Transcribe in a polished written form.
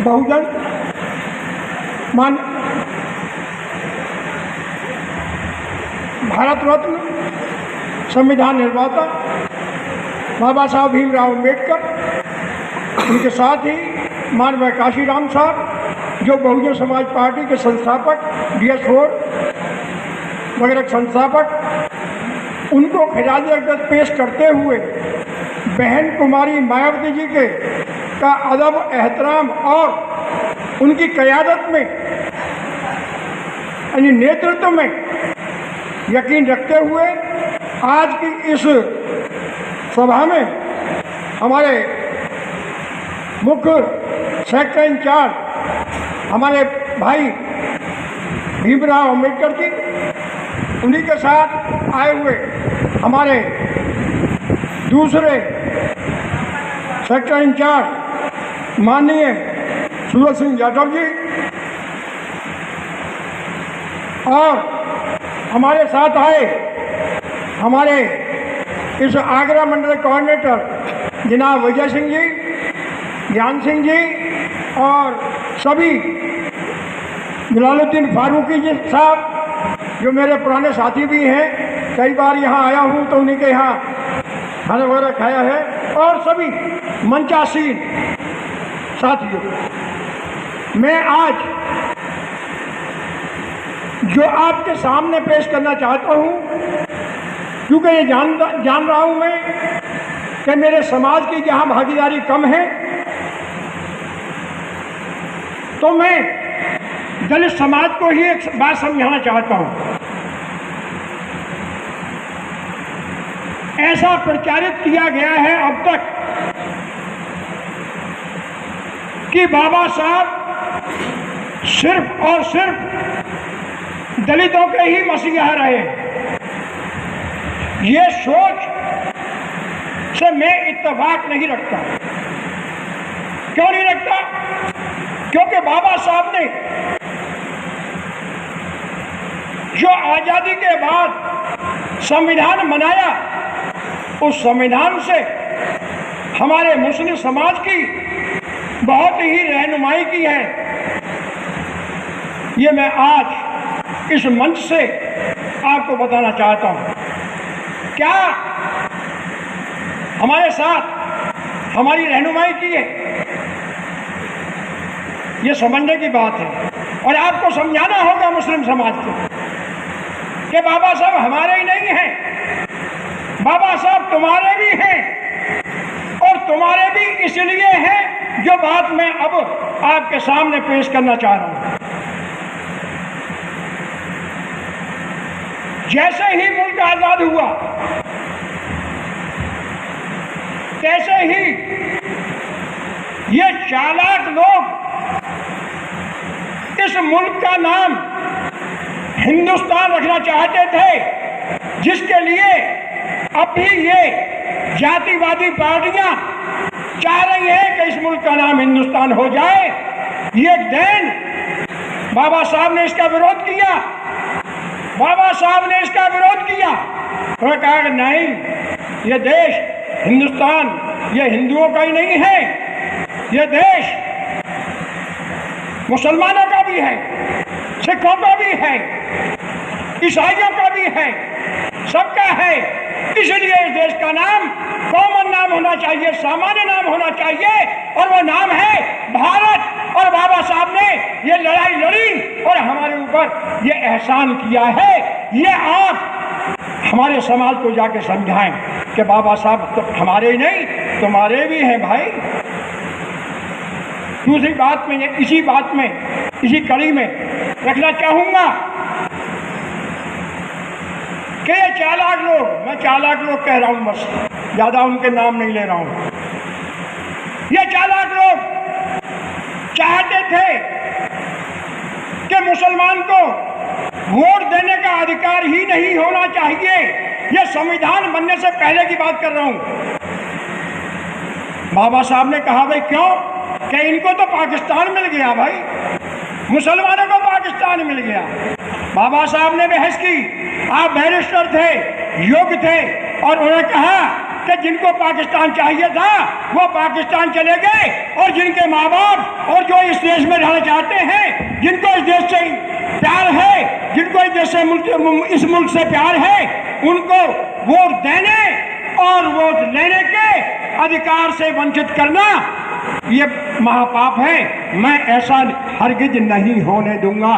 बहुजन मान भारत रत्न संविधान निर्माता बाबा साहब भीमराव अम्बेडकर, उनके साथ ही माननीय काशीराम साहब जो बहुजन समाज पार्टी के संस्थापक, DS4 वगैरह संस्थापक, उनको खिराज अक़दस पेश करते हुए बहन कुमारी मायावती जी के का अदब एहतराम और उनकी क़यादत में यानी नेतृत्व में यकीन रखते हुए आज की इस सभा में हमारे मुख्य सेक्टर इंचार्ज हमारे भाई भीमराव अम्बेडकर जी, उन्हीं के साथ आए हुए हमारे दूसरे सेक्टर इंचार्ज माननीय सूरज सिंह यादव जी और हमारे साथ आए हमारे इस आगरा मंडल कोऑर्डिनेटर जनाब विजय सिंह जी, ज्ञान सिंह जी और सभी जलालुद्दीन फारूकी जी साहब जो मेरे पुराने साथी भी हैं, कई बार यहाँ आया हूँ तो उन्हीं के यहाँ खाना वगैरह खाया है, और सभी मंचासीन साथियों, मैं आज जो आपके सामने पेश करना चाहता हूँ, क्योंकि ये जान रहा हूँ मैं कि मेरे समाज की जहाँ भागीदारी कम है, तो मैं दलित समाज को ही एक बात समझाना चाहता हूँ। ऐसा प्रचारित किया गया है अब तक कि बाबा साहब सिर्फ और सिर्फ दलितों के ही मसीहा रहे। ये सोच से मैं इत्तेफाक नहीं रखता। क्यों नहीं रखता? क्योंकि बाबा साहब ने जो आज़ादी के बाद संविधान बनाया, उस संविधान से हमारे मुस्लिम समाज की बहुत ही रहनुमाई की है। ये मैं आज इस मंच से आपको बताना चाहता हूँ। क्या हमारे साथ हमारी रहनुमाई की है, ये समझने की बात है। और आपको समझाना होगा मुस्लिम समाज को कि बाबा साहब हमारे ही नहीं हैं, बाबा साहब तुम्हारे भी हैं, और तुम्हारे भी इसलिए हैं जो बात मैं अब आपके सामने पेश करना चाह रहा हूं। जैसे ही मुल्क आजाद हुआ, तैसे ही ये चालाक लोग इस मुल्क का नाम हिंदुस्तान रखना चाहते थे, जिसके लिए अभी ये जातिवादी पार्टियां चाह रही हैं कि इस मुल्क का नाम हिंदुस्तान हो जाए। ये दिन बाबा साहब ने इसका विरोध किया, बाबा साहब ने इसका विरोध किया। उन्होंने कहा कि नहीं, ये देश हिंदुस्तान ये हिंदुओं का ही नहीं है, ये देश मुसलमानों का भी है, सिखों का भी है, ईसाइयों का भी है, सबका है। इसलिए इस देश का नाम कॉमन नाम होना चाहिए, सामान्य नाम होना चाहिए, और वो नाम है भारत। और बाबा साहब ने ये लड़ाई लड़ी और हमारे ऊपर ये एहसान किया है। ये आप हमारे समाज को जाके समझाएं कि बाबा साहब तो हमारे ही नहीं, तुम्हारे भी हैं भाई। दूसरी बात में, इसी बात में, इसी कड़ी में रखना चाहूँगा कि ये चालाक लोग, मैं चालाक लोग कह रहा हूँ, बस ज़्यादा उनके नाम नहीं ले रहा हूँ। ये चालाक लोग चाहते थे कि मुसलमान को वोट देने का अधिकार ही नहीं होना चाहिए। ये संविधान बनने से पहले की बात कर रहा हूँ। बाबा साहब ने कहा भाई क्यों, कि इनको तो पाकिस्तान मिल गया भाई, मुसलमानों को पाकिस्तान मिल गया। बाबा साहब ने बहस की, आप बैरिस्टर थे, योग्य थे, और उन्होंने कहा कि जिनको पाकिस्तान चाहिए था वो पाकिस्तान चले गए, और जिनके माँ बाप और जो इस देश में रहना चाहते हैं, जिनको इस देश से प्यार है, जिनको इस देश से इस मुल्क से प्यार है, उनको वोट देने और वोट लेने के अधिकार से वंचित करना ये महापाप है। मैं ऐसा हरगिज नहीं होने दूंगा।